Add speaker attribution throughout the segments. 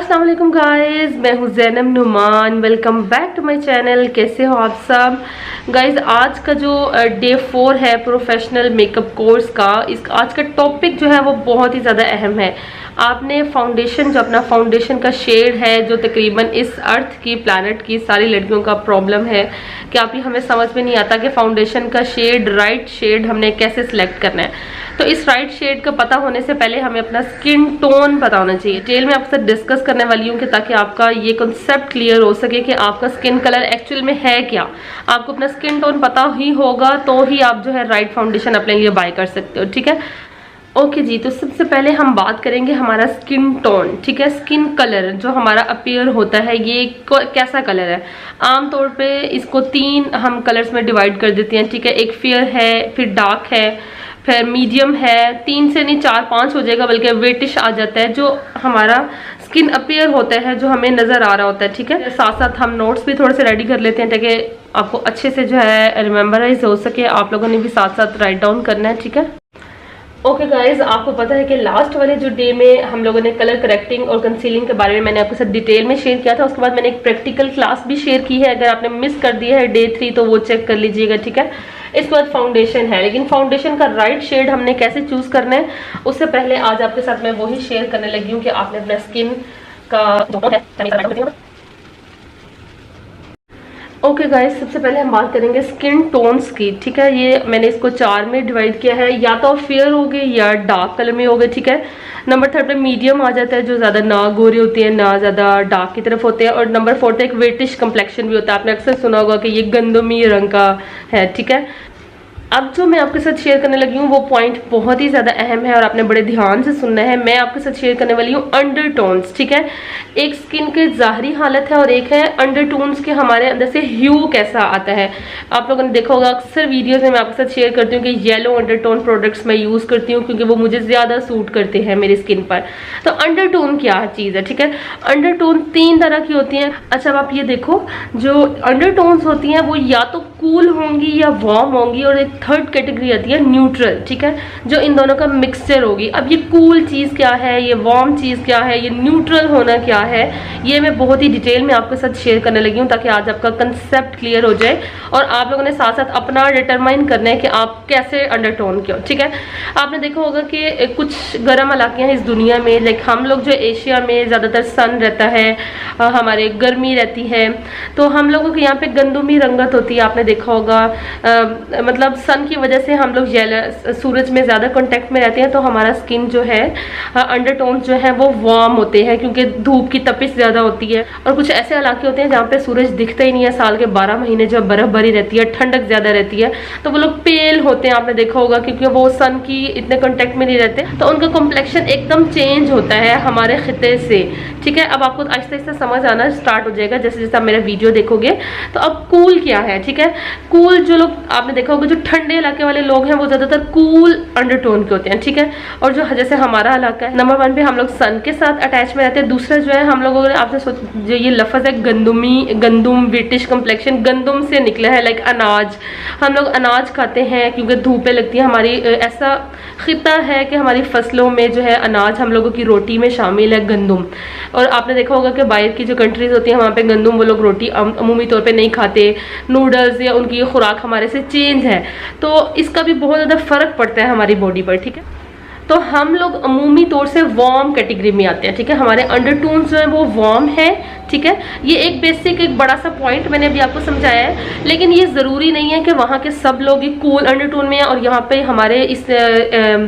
Speaker 1: अस्सलाम वालेकुम गाइस, मैं हूँ Zainab Numan. Welcome back to my channel. कैसे हो आप सब गाइस। आज का जो डे 4 है प्रोफेशनल मेकअप कोर्स का, आज का टॉपिक जो है वो बहुत ही ज़्यादा अहम है। आपने फाउंडेशन, जो अपना फाउंडेशन का शेड है, जो तकरीबन इस अर्थ की, प्लैनेट की सारी लड़कियों का प्रॉब्लम है कि आप ही हमें समझ में नहीं आता कि फाउंडेशन का शेड, राइट शेड हमने कैसे सिलेक्ट करना है। तो इस राइट शेड का पता होने से पहले हमें अपना स्किन टोन पता होना चाहिए। डिटेल में आपके साथ डिस्कस करने वाली हूँ कि ताकि आपका ये कॉन्सेप्ट क्लियर हो सके कि आपका स्किन कलर एक्चुअल में है क्या। आपको अपना स्किन टोन पता ही होगा तो ही आप जो है राइट फाउंडेशन अपने लिए बाय कर सकते हो, ठीक है। ओके जी, तो सबसे पहले हम बात करेंगे हमारा स्किन टोन, ठीक है। स्किन कलर जो हमारा अपीयर होता है, ये कैसा कलर है। आमतौर पे इसको 3 हम कलर्स में डिवाइड कर देते हैं, ठीक है। एक फेयर है, फिर डार्क है, फिर मीडियम है। 3 से नहीं 4-5 हो जाएगा, बल्कि वेटिश आ जाता है जो हमारा स्किन अपीयर होता है, जो हमें नजर आ रहा होता है, ठीक है। साथ साथ हम नोट्स भी थोड़े से रेडी कर लेते हैं ताकि आपको अच्छे से जो है रिमेम्बराइज हो सके। आप लोगों ने भी साथ साथ राइट डाउन करना है, ठीक है। ओके गाइज, आपको पता है कि लास्ट वाले जो डे में हम लोगों ने कलर करेक्टिंग और कंसीलिंग के बारे में मैंने आपके साथ डिटेल में शेयर किया था। उसके बाद मैंने एक प्रैक्टिकल क्लास भी शेयर की है। अगर आपने मिस कर दिया है डे 3 तो वो चेक कर लीजिएगा, ठीक है। इसके बाद फाउंडेशन है, लेकिन फाउंडेशन का राइट शेड हमने कैसे चूज करना है उससे पहले आज आपके साथ मैं वही शेयर करने लगी हूँ कि आपने अपना स्किन का ओके गाइस, सबसे पहले हम बात करेंगे स्किन टोन्स की, ठीक है। ये मैंने इसको 4 में डिवाइड किया है, या तो फेयर हो गए या डार्क कलर में हो गए, ठीक है। नंबर 3 पे मीडियम आ जाता है, जो ज्यादा ना गोरे होते हैं ना ज्यादा डार्क की तरफ होते हैं। और नंबर 4 पे एक वेटिश कम्प्लेक्शन भी होता है। आपने अक्सर सुना होगा कि ये गंदमी रंग का है, ठीक है। अब जो मैं आपके साथ शेयर करने लगी हूँ वो पॉइंट बहुत ही ज्यादा अहम है और आपने बड़े ध्यान से सुनना है। मैं आपके साथ शेयर करने वाली हूँ अंडरटोन्स, ठीक है। एक स्किन की जाहरी हालत है और एक है अंडरटोन्स के हमारे अंदर से ह्यू कैसा आता है। आप लोगों ने देखा होगा अक्सर वीडियोस में मैं आपके साथ शेयर करती हूँ कि येलो अंडरटोन प्रोडक्ट्स मैं यूज करती हूँ क्योंकि वो मुझे ज्यादा सूट करते हैं मेरी स्किन पर। तो अंडरटोन क्या चीज है, ठीक है। अंडरटोन 3 तरह की होती है। अच्छा, अब आप ये देखो, जो अंडरटोन्स होती हैं वो या तो कूल होंगी या वार्म होंगी, और एक थर्ड कैटेगरी आती है न्यूट्रल, ठीक है, जो इन दोनों का मिक्सचर होगी। अब ये कूल चीज क्या है, ये वार्म चीज क्या है, ये न्यूट्रल होना क्या है, ये मैं बहुत ही डिटेल में आपके साथ शेयर करने लगी हूँ ताकि आज आपका कंसेप्ट क्लियर हो जाए और आप लोगों ने साथ साथ अपना डिटरमाइन करना है कि आप कैसे अंडरटोन क्यों, ठीक है। आपने देखा होगा कि कुछ गर्म इलाके हैं इस दुनिया में, लाइक हम लोग जो एशिया में ज्यादातर सन रहता है, हमारे गर्मी रहती है, तो हम लोगों के यहाँ पे गंदुमी रंगत होती है। आपने देखा होगा मतलब सन की वजह से हम लोग सूरज में ज्यादा कांटेक्ट में रहते हैं, तो हमारा स्किन जो है अंडरटोन जो है वो वार्म होते हैं क्योंकि धूप की तपिश ज्यादा होती है। और कुछ ऐसे इलाके होते हैं जहाँ पे सूरज दिखता ही नहीं है, साल के 12 महीने जब बर्फबारी रहती है, ठंडक ज्यादा रहती है, तो वो लोग पेल होते हैं। आपने देखा होगा क्योंकि वो सन की इतने कांटेक्ट में नहीं रहते, तो उनका कॉम्प्लेक्शन एकदम चेंज होता है हमारे खिते से, ठीक है। अब आपको आहिस्ता आहिस्ता समझ आना स्टार्ट हो जाएगा जैसे जैसे आप मेरा वीडियो देखोगे। तो अब कूल क्या है, ठीक है। कूल जो लोग आपने देखा होगा, जो ठंडे इलाके वाले लोग हैं वो ज्यादातर कूल अंडरटोन के होते हैं, ठीक है। और जो जैसे हमारा इलाका है, नंबर 1 पे हम लोग सन के साथ अटैच में रहते हैं। दूसरा जो है हम लोगों ने आपने जो ये लफ्ज है गंदुम विटिश कम्प्लेक्शन, गंदुम से निकला है, लाइक अनाज। हम लोग अनाज खाते हैं क्योंकि धूपें लगती है हमारी, ऐसा खिता है कि हमारी फसलों में जो है अनाज हम लोगों की रोटी में शामिल है गंदुम। और आपने देखा होगा कि बाहर की जो कंट्रीज होती है वहाँ पे गंदुम वो लोग रोटी अमूमी तौर पे नहीं खाते, नूडल्स या उनकी खुराक हमारे से चेंज है, तो इसका भी बहुत ज़्यादा फर्क पड़ता है हमारी बॉडी पर, ठीक है। तो हम लोग अमूमी तौर से वार्म कैटेगरी में आते हैं, ठीक है। हमारे अंडरटोन्स जो है वो वार्म है, ठीक है। ये एक बेसिक, एक बड़ा सा पॉइंट मैंने अभी आपको समझाया है, लेकिन ये जरूरी नहीं है कि वहाँ के सब लोग ही कूल अंडरटोन में हैं और यहाँ पे हमारे इस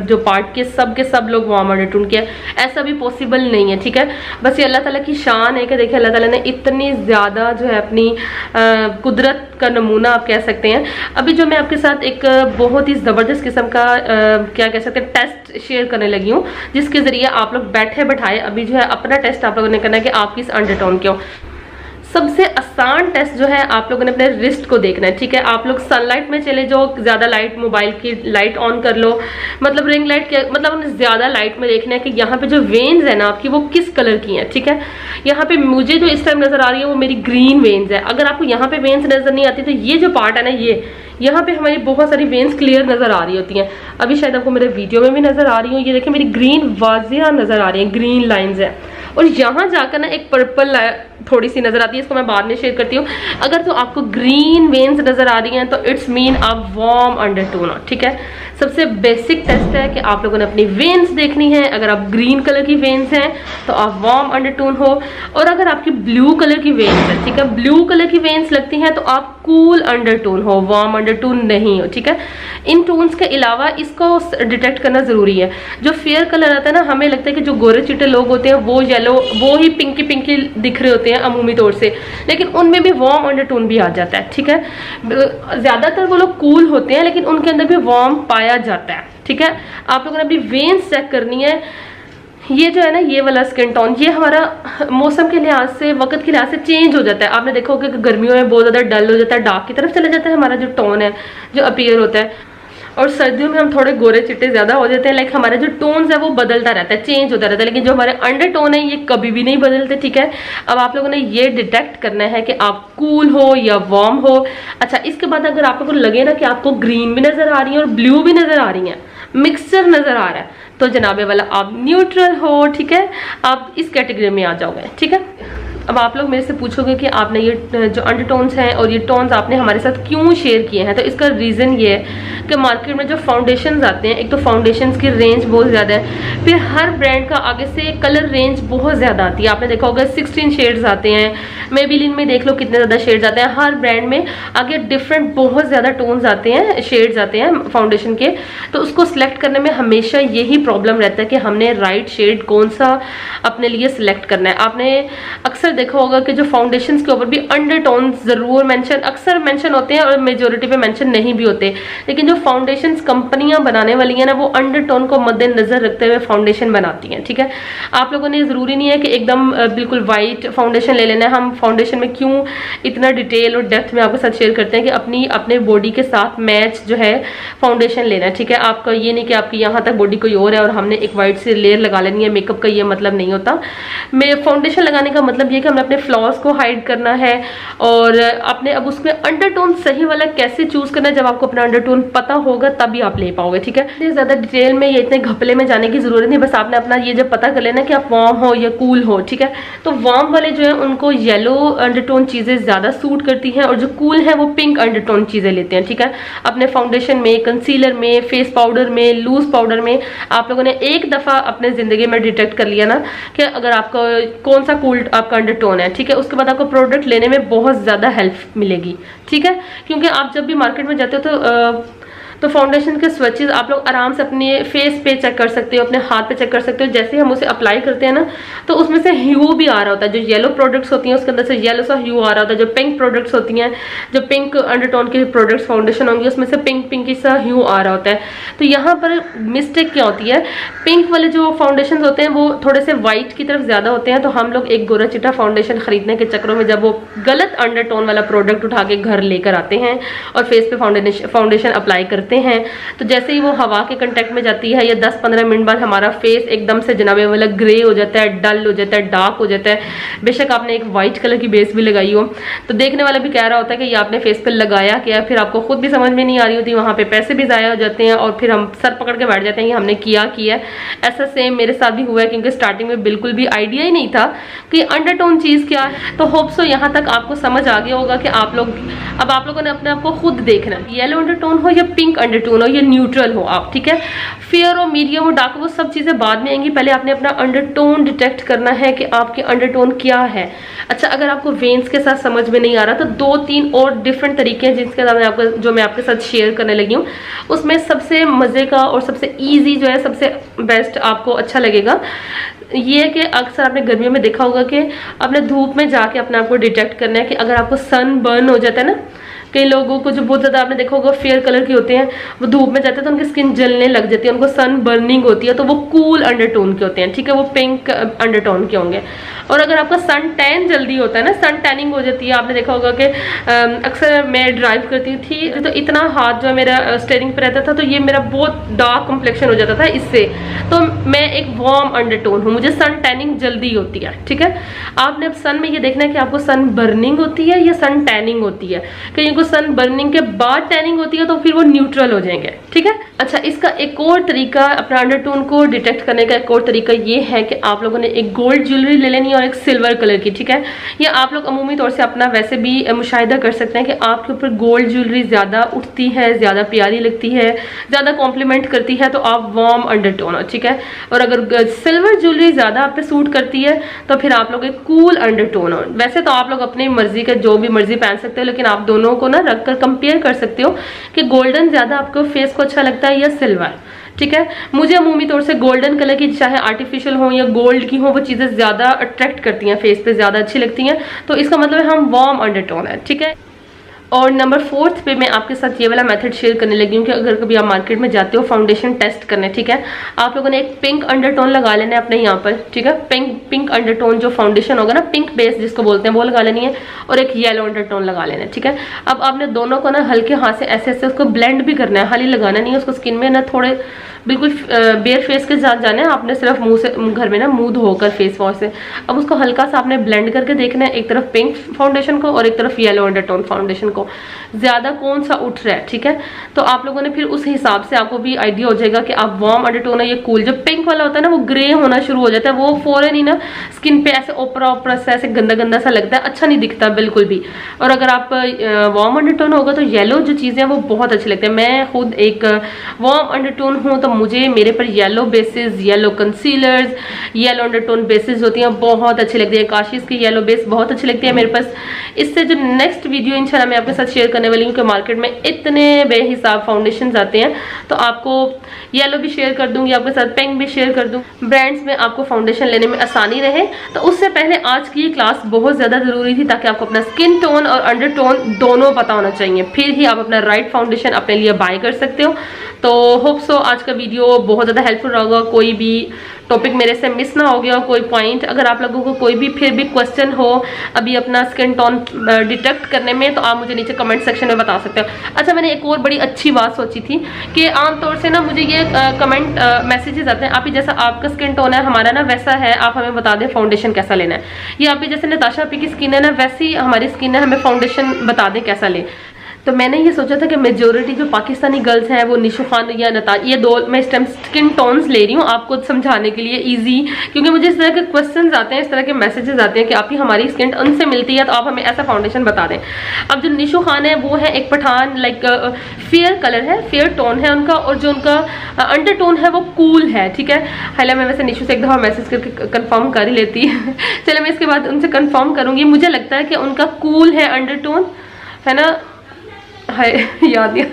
Speaker 1: जो पार्ट के सब लोग वार्म अंडरटोन के हैं, ऐसा भी पॉसिबल नहीं है, ठीक है। बस ये अल्लाह ताला की शान है कि देखिए अल्लाह ताला ने इतनी ज्यादा जो है अपनी कुदरत का नमूना आप कह सकते हैं। अभी जो मैं आपके साथ एक बहुत ही जबरदस्त किस्म का क्या कह सकते हैं टेस्ट शेयर करने लगी हूँ, जिसके जरिए आप लोग बैठे बैठाए अभी जो है अपना टेस्ट आप लोगों ने करना है कि आप किस अंडरटोन के हो। सबसे आसान टेस्ट जो है आप लोगों ने अपने रिस्ट को देखना है, ठीक है। आप लोग सनलाइट में चले जाओ, ज्यादा लाइट, मोबाइल की लाइट ऑन कर लो, मतलब रिंग लाइट के, मतलब उन्हें ज्यादा लाइट में देखना है कि यहाँ पे जो वेन्स है ना आपकी वो किस कलर की हैं, ठीक है। यहाँ पे मुझे जो इस टाइम नजर आ रही है वो मेरी ग्रीन वेन्स है। अगर आपको यहाँ पे वेन्स नजर नहीं आती तो ये जो पार्ट है ना, ये यहाँ पे हमारी बहुत सारी वेन्स क्लियर नजर आ रही होती हैं। अभी शायद आपको मेरे वीडियो में भी नजर आ रही हूँ, ये देखिए मेरी ग्रीन वाजिया नजर आ रही है, ग्रीन लाइंस है। और यहाँ जाकर ना एक पर्पल थोड़ी सी नजर आती है, इसको मैं बाद में शेयर करती हूँ। अगर तो आपको ग्रीन वेन्स नजर आ रही हैं तो इट्स मीन आप वार्म अंडरटोन हो, ठीक है। सबसे बेसिक टेस्ट है कि आप लोगों ने अपनी वेन्स देखनी है। अगर आप ग्रीन कलर की वेन्स हैं तो आप वार्म अंडरटोन हो, और अगर आपकी ब्लू कलर की वेन्स है, ठीक है, ब्लू कलर की वेन्स लगती हैं तो आप कूल अंडरटोन हो, वार्म अंडरटोन नहीं हो, ठीक है। इन टोन्स के अलावा इसको डिटेक्ट करना जरूरी है। जो फेयर कलर आता है ना, हमें लगता है कि जो गोरे चिट्टे लोग होते हैं वो येलो, वो ही पिंकी पिंकी दिख रहे होते हैं अमूमी तौर से, लेकिन उनमें भी वार्म अंडरटोन भी आ जाता है, ठीक है। ज्यादातर वो लोग कूल होते हैं लेकिन उनके अंदर भी वार्म पाया जाता है, ठीक है। आप लोगों ने अपनी वेन्स चेक करनी है। ये जो है ना, ये वाला स्किन टोन, ये हमारा मौसम के लिहाज से, वक्त के लिहाज से चेंज हो जाता है। आपने देखा होगा कि गर्मियों में बहुत ज्यादा डल हो जाता है, डार्क की तरफ चला जाता है हमारा जो टोन है, जो अपीयर होता है, और सर्दियों में हम थोड़े गोरे चिट्टे ज्यादा हो जाते हैं। लाइक हमारे जो टोन्स है वो बदलता रहता है, चेंज होता रहता है, लेकिन जो हमारे अंडर टोन है ये कभी भी नहीं बदलते, ठीक है। अब आप लोगों ने ये डिटेक्ट करना है कि आप कूल हो या वार्म हो। अच्छा, इसके बाद अगर आप लोगों को लगे ना कि आपको ग्रीन भी नजर आ रही है और ब्लू भी नजर आ रही है, मिक्सचर नजर आ रहा है, तो जनाबे वाला आप न्यूट्रल हो, ठीक है, आप इस कैटेगरी में आ जाओगे, ठीक है। अब आप लोग मेरे से पूछोगे कि आपने ये जो अंडरटोन्स हैं और ये टोन्स आपने हमारे साथ क्यों शेयर किए हैं, तो इसका रीज़न ये है कि मार्केट में जो फाउंडेशंस आते हैं, एक तो फाउंडेशंस की रेंज बहुत ज़्यादा है, फिर हर ब्रांड का आगे से कलर रेंज बहुत ज़्यादा आती है। आपने देखा होगा 16 शेड्स आते हैं, मेबेलिन में देख लो कितने ज़्यादा शेड्स आते हैं, हर ब्रांड में आगे डिफरेंट बहुत ज़्यादा टोन्स आते हैं, शेड्स आते हैं फाउंडेशन के। तो उसको सिलेक्ट करने में हमेशा यही प्रॉब्लम रहता है कि हमने राइट शेड कौन सा अपने लिए सिलेक्ट करना है। आपने अक्सर देखा होगा कि जो फाउंडेशंस के ऊपर भी अंडरटोन्स जरूर अक्सर मेंशन होते हैं और मेजोरिटी पे मेंशन नहीं भी होते, लेकिन जो फाउंडेशंस कंपनियां बनाने वाली हैं ना, वो अंडरटोन को मद्देनजर रखते हुए फाउंडेशन बनाती हैं, ठीक है। आप लोगों ने जरूरी नहीं है कि एकदम बिल्कुल वाइट फाउंडेशन ले लेना है। हम फाउंडेशन में क्यों इतना डिटेल और डेप्थ में आपके साथ शेयर करते हैं कि अपने बॉडी के साथ मैच जो है फाउंडेशन लेना है, ठीक है। आपका ये नहीं कि आपकी यहाँ तक बॉडी कोई और है और हमने एक वाइट से लेयर लगा लेनी है, मेकअप का ये मतलब नहीं होता। फाउंडेशन लगाने का मतलब ये कि हमने अपने फ्लॉज को हाइड करना है, और अपने अब उसमें अंडरटोन सही वाला कैसे चूज करना है, जब आपको अपना अंडरटोन पता होगा तभी आप ले पाओगे, ठीक है। ये ज्यादा डिटेल में, ये इतने घपले में जाने की जरूरत नहीं, बस आपने अपना ये जब पता कर लेना कि आप वार्म हो या कूल हो, ठीक है। तो वार्म वाले जो है उनको येलो अंडरटोन चीजें ज्यादा सूट करती हैं, और जो कूल है वो पिंक अंडरटोन चीजें लेते हैं, ठीक है। अपने फाउंडेशन में, कंसीलर में, फेस पाउडर में, लूज पाउडर में आप लोगों ने एक दफा अपने जिंदगी में डिटेक्ट कर लिया ना कि अगर आपका कौन सा कूल आपका अंडरटोन है, ठीक है, उसके बाद आपको प्रोडक्ट लेने में बहुत ज्यादा हेल्प मिलेगी, ठीक है। क्योंकि आप जब भी मार्केट में जाते हो तो फाउंडेशन के स्विचेस आप लोग आराम से अपने फेस पे चेक कर सकते हो, अपने हाथ पे चेक कर सकते हो। जैसे हम उसे अप्लाई करते हैं ना, तो उसमें से ह्यू भी आ रहा होता है। जो येलो प्रोडक्ट्स होती हैं उसके अंदर से येलो सा ह्यू आ रहा होता है। जो पिंक प्रोडक्ट्स होती हैं, जो पिंक अंडरटोन के प्रोडक्ट्स फाउंडेशन होंगे, उसमें से पिंकी सा ह्यू आ रहा होता है। तो यहाँ पर मिस्टेक क्या होती है, पिंक वाले जो फाउंडेशन होते हैं वो थोड़े से व्हाइट की तरफ ज्यादा होते हैं। तो हम लोग एक गोरा चिट्टा फाउंडेशन खरीदने के चक्रों में जब वो गलत अंडरटोन वाला प्रोडक्ट उठा के घर लेकर आते हैं और फेस पे फाउंडेशन अप्लाई करते हैं, तो जैसे ही वो हवा के कांटेक्ट में जाती है या 10-15 मिनट बाद हमारा फेस एकदम से जनाबे वाला ग्रे हो जाता है, डल हो जाता है, डार्क हो जाता है। बेशक आपने एक व्हाइट कलर की बेस भी लगाई हो, तो देखने वाला भी कह रहा होता है कि ये आपने फेस पे लगाया क्या, फिर आपको खुद भी समझ में नहीं आ रही होती, वहां पे पैसे भी जाया हो जाते हैं और फिर हम सर पकड़ के बैठ जाते हैं कि हमने किया है। ऐसा सेम मेरे साथ भी हुआ है, क्योंकि स्टार्टिंग में बिल्कुल भी आइडिया ही नहीं था कि अंडरटोन चीज क्या है। तो होप सो यहाँ तक आपको समझ आ गया होगा कि आप लोगों ने अपने आप को खुद देखना, येलो अंडरटोन हो या पिंक अंडरटोन हो या न्यूट्रल हो आप, ठीक है। फेयर और मीडियम और डार्क वो सब चीजें बाद में आएंगी, पहले आपने अपना अंडरटोन डिटेक्ट करना है कि आपके अंडरटोन क्या है। अच्छा, अगर आपको वेन्स के साथ समझ में नहीं आ रहा तो 2-3 और डिफरेंट तरीके हैं जो मैं आपके साथ शेयर करने लगी हूँ। उसमें सबसे मजे का और सबसे ईजी जो है, सबसे बेस्ट आपको अच्छा लगेगा, ये है कि अक्सर आपने गर्मियों में देखा होगा कि अपने धूप में जाके अपने आप को डिटेक्ट करना है कि अगर आपको सन बर्न हो जाता है ना, कई लोगों को जो बहुत ज़्यादा आपने देखा होगा फेयर कलर के होते हैं, वो धूप में जाते हैं तो उनकी स्किन जलने लग जाती है, उनको सन बर्निंग होती है, तो वो कूल अंडरटोन के होते हैं, ठीक है, वो पिंक अंडरटोन के होंगे। और अगर आपका सन टैन जल्दी होता है ना, सन टैनिंग हो जाती है, आपने देखा होगा कि अक्सर मैं ड्राइव करती थी तो इतना हाथ जो मेरा स्टीयरिंग पे रहता था, तो ये मेरा बहुत डार्क कम्प्लेक्शन हो जाता था इससे, तो मैं एक वार्म अंडरटोन हूँ, मुझे सन टैनिंग जल्दी होती है, ठीक है। आपने अब सन में ये देखना है कि आपको सन बर्निंग होती है या सन टैनिंग होती है। कहीं वो सन बर्निंग के बाद टैनिंग होती है तो फिर वो न्यूट्रल हो जाएंगे, ठीक है। अच्छा, इसका एक और तरीका अपना अंडरटोन को डिटेक्ट करने का एक और तरीका ये है कि आप लोगों ने एक गोल्ड ज्वेलरी ले लेनी है और एक सिल्वर कलर की, ठीक है। ये आप लोग अमूमी तौर से अपना वैसे भी मुशाहिदा कर सकते हैं कि आपके ऊपर गोल्ड ज्वेलरी ज्यादा उठती है, ज्यादा प्यारी लगती है, ज्यादा कॉम्प्लीमेंट करती है, तो आप वार्म अंडरटोन हो, ठीक है। और अगर सिल्वर ज्वेलरी ज्यादा आप पे सूट करती है तो फिर आप लोग एक कूल अंडरटोन हो। वैसे तो आप लोग अपनी मर्जी का जो भी मर्जी पहन सकते हो, लेकिन आप दोनों को ना रखकर कंपेयर कर सकते हो कि गोल्डन ज्यादा आपको फेस को अच्छा लगता है या सिल्वर, ठीक है। मुझे अमूमी तौर से गोल्डन कलर की, चाहे आर्टिफिशियल हो या गोल्ड की हो, वो चीजें ज्यादा अट्रैक्ट करती हैं, फेस पे ज्यादा अच्छी लगती हैं, तो इसका मतलब हम वार्म अंडरटोन है, ठीक है। और नंबर 4 पे मैं आपके साथ ये वाला मेथड शेयर करने लगी हूँ कि अगर कभी आप मार्केट में जाते हो फाउंडेशन टेस्ट करने, ठीक है, आप लोगों ने एक पिंक अंडरटोन लगा लेना है अपने यहाँ पर, ठीक है। पिंक अंडरटोन जो फाउंडेशन होगा ना, पिंक बेस जिसको बोलते हैं, वो लगा लेनी है और एक येलो अंडरटोन लगा लेना है, ठीक है। अब आपने दोनों को ना हल्के हाथ से ऐसे ऐसे उसको ब्लेंड भी करना है, हाली लगाना नहीं है उसको स्किन में ना, थोड़े बिल्कुल बेयर फेस के साथ जाना है आपने, सिर्फ मुंह से घर में ना मुंह धोकर फेस वॉश से। अब उसको हल्का सा आपने ब्लेंड करके देखना है, एक तरफ पिंक फाउंडेशन को और एक तरफ येलो अंडरटोन फाउंडेशन को, ज्यादा कौन सा उठ रहा है, ठीक है। तो आप लोगों ने फिर उस हिसाब से आपको भी आइडिया हो जाएगा कि आप वार्म अंडरटोन है ये कूल। जब पिंक वाला होता है ना वो ग्रे होना शुरू हो जाता है, वो फौरन ही ना स्किन पे ऐसे ओपरा ओपरा से ऐसे गंदा गंदा सा लगता है, अच्छा नहीं दिखता बिल्कुल भी। और अगर आप वार्म अंडरटोन होगा तो येलो जो चीजें हैं वो बहुत अच्छी लगती है। मैं खुद एक वार्म अंडरटोन हूँ तो मुझे मेरे पर yellow basis, yellow concealers, yellow undertone basis होती हैं, बहुत अच्छी लगती है। काशिश की येलो बेस बहुत अच्छी लगती है मेरे पास। इससे जो नेक्स्ट वीडियो इंशाल्लाह मैं आपके साथ शेयर करने वाली हूँ कि मार्केट में इतने बेहिसाब फाउंडेशन आते हैं, तो आपको येलो भी शेयर कर दूंगी, आपके साथ पिंक भी शेयर कर दूँ, ब्रांड्स में आपको फाउंडेशन लेने में आसानी रहे। तो उससे पहले आज की क्लास बहुत ज्यादा जरूरी थी ताकि आपको अपना स्किन टोन और अंडरटोन दोनों पता होना चाहिए, फिर ही आप अपना राइट फाउंडेशन अपने लिए बाय कर सकते हो। तो होप सो आज का वीडियो बहुत ज्यादा हेल्पफुल होगा, कोई भी टॉपिक मेरे से मिस ना हो गया, कोई पॉइंट। अगर आप लोगों को कोई भी फिर भी क्वेश्चन हो अभी अपना स्किन टोन डिटेक्ट करने में, तो आप मुझे नीचे कमेंट सेक्शन में बता सकते हो। अच्छा, मैंने एक और बड़ी अच्छी बात सोची थी कि आमतौर से ना मुझे ये कमेंट मैसेजेस आते हैं, आप ही जैसा आपका स्किन टोन है हमारा ना वैसा है, आप हमें बता दें फाउंडेशन कैसा लेना है। ये आप ही जैसे नताशा आपी की स्किन है ना, वैसी हमारी स्किन है, हमें फाउंडेशन बता दें कैसा ले। तो मैंने ये सोचा था कि मेजोरिटी जो पाकिस्तानी गर्ल्स हैं वो निशु खान या नताशा, ये दो मैं इस टाइम स्किन टोन्स ले रही हूँ आपको समझाने के लिए इजी, क्योंकि मुझे इस तरह के क्वेश्चंस आते हैं, इस तरह के मैसेजेस आते हैं कि आप ही हमारी स्किन उनसे मिलती है तो आप हमें ऐसा फाउंडेशन बता दें। अब जो निशु खान है वो है एक पठान, लाइक फेयर कलर है, फेयर टोन है उनका, और जो उनका अंडरटोन है वो कूल है, ठीक है। हालांकि मैं वैसे निशु से एक दफ़ा मैसेज करके कंफर्म कर ही लेती है चले मैं इसके बाद उनसे कंफर्म करूँगी। मुझे लगता है कि उनका कूल है अंडरटोन, है ना, याद नहीं।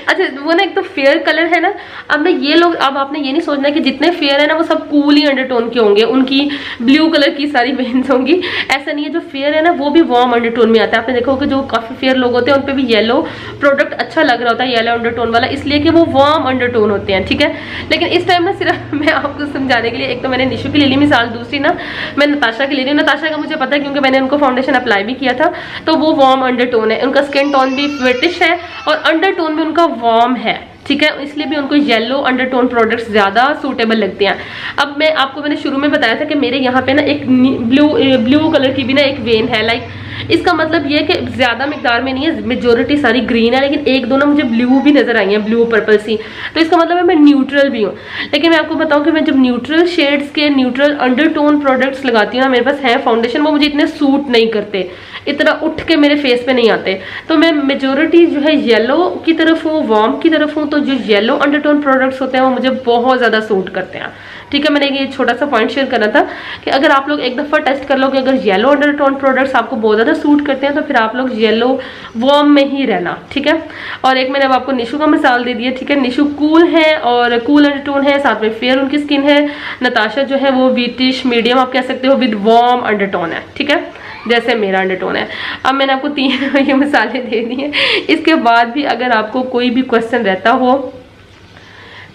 Speaker 1: अच्छा, वो ना एक तो फेयर कलर है ना, अब मैं ये लोग, अब आपने ये नहीं सोचना कि जितने फेयर है ना वो सब कूल ही अंडरटोन के होंगे, उनकी ब्लू कलर की सारी वेन्स होंगी, ऐसा नहीं है। जो फेयर है ना वो भी वार्म अंडरटोन में आता है। आपने देखा होगा जो काफी फेयर लोग होते हैं उन पे भी येलो प्रोडक्ट अच्छा लग रहा होता है, येलो अंडरटोन वाला, इसलिए कि वो वार्म अंडरटोन होते हैं, ठीक है। लेकिन इस टाइम ना सिर्फ मैं आपको समझाने के लिए, एक तो मैंने निशु की ले ली मिसाल, दूसरी ना मैं नताशा की ले रही हूँ। नताशा का मुझे पता है क्योंकि मैंने उनको फाउंडेशन अप्लाई भी किया था, तो वो वार्म अंडरटोन है, उनका स्किन टोन भी ब्रिटिश है और अंडरटोन में उनका वार्म है, ठीक है, इसलिए भी उनको येलो अंडरटोन प्रोडक्ट्स ज्यादा सूटेबल लगते हैं। अब मैं आपको मैंने शुरू में बताया था कि मेरे यहाँ पे ना एक ब्लू कलर की भी ना एक वेन है, लाइक इसका मतलब ये है कि ज्यादा मिकदार में नहीं है, मेजोरिटी सारी ग्रीन है, लेकिन एक दो ना मुझे ब्लू भी नजर आई है, ब्लू पर्पल सी, तो इसका मतलब है मैं न्यूट्रल भी हूँ। लेकिन मैं आपको बताऊं कि मैं जब न्यूट्रल शेड्स के न्यूट्रल अंडरटोन प्रोडक्ट्स लगाती हूँ ना, मेरे पास है फाउंडेशन, वो मुझे इतने सूट नहीं करते, इतना उठ के मेरे फेस पे नहीं आते। तो मैं मेजोरिटी जो है येलो की तरफ हूँ, वार्म की तरफ हूँ, तो जो येलो अंडरटोन प्रोडक्ट्स होते हैं वो मुझे बहुत ज्यादा सूट करते हैं, ठीक है। मैंने ये छोटा सा पॉइंट शेयर करना था कि अगर आप लोग एक दफा टेस्ट कर लो कि अगर येलो अंडरटोन प्रोडक्ट्स आपको बहुत ज्यादा सूट करते हैं तो फिर आप लोग येलो वार्म में ही रहना, ठीक है। और एक मैंने अब आपको निशु का मिसाल दे दिया, ठीक है। निशु कूल है और कूल अंडरटोन है, साथ में फेयर उनकी स्किन है। नताशा जो है वो व्हीटिश मीडियम आप कह सकते हो विद वार्म अंडरटोन है, ठीक है, जैसे मेरा अंडरटोन है। अब मैंने आपको 3 ये मिसालें दे दी हैं। इसके बाद भी अगर आपको कोई भी क्वेश्चन रहता हो,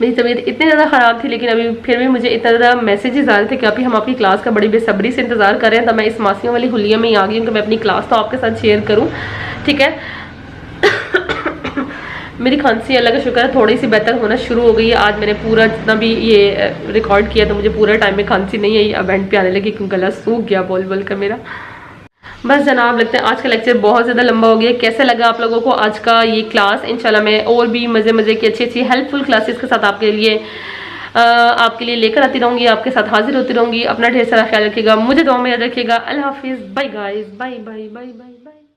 Speaker 1: मेरी तबीयत इतनी ज़्यादा ख़राब थी लेकिन अभी फिर भी मुझे इतना ज़्यादा मैसेजेस आ रहे थे कि अभी हम आपकी क्लास का बड़ी बेसब्री से इंतज़ार कर रहे हैं, तो मैं इस मासियों वाली हुलिया में ही आ गई हूँ कि मैं अपनी क्लास तो आपके साथ शेयर करूँ, ठीक है। मेरी खांसी अल्लाह का शुक्र है थोड़ी सी बेहतर होना शुरू हो गई है। आज मैंने पूरा जितना भी ये रिकॉर्ड किया तो मुझे पूरा टाइम में खांसी नहीं आई, अब एंड पे आने लगी क्योंकि गला सूख गया बोल बोल कर मेरा। बस जनाब, लगता है आज का लेक्चर बहुत ज़्यादा लंबा हो गया। कैसा लगा आप लोगों को आज का ये क्लास? इंशाल्लाह मैं और भी मज़े की अच्छी हेल्पफुल क्लासेस के साथ आपके लिए लेकर आती रहूँगी, आपके साथ हाजिर होती रहूँगी। अपना ढेर सारा ख्याल रखिएगा, मुझे दुआ में याद रखिएगा। अल्लाह हाफिज़, bye guys, bye bye bye bye bye.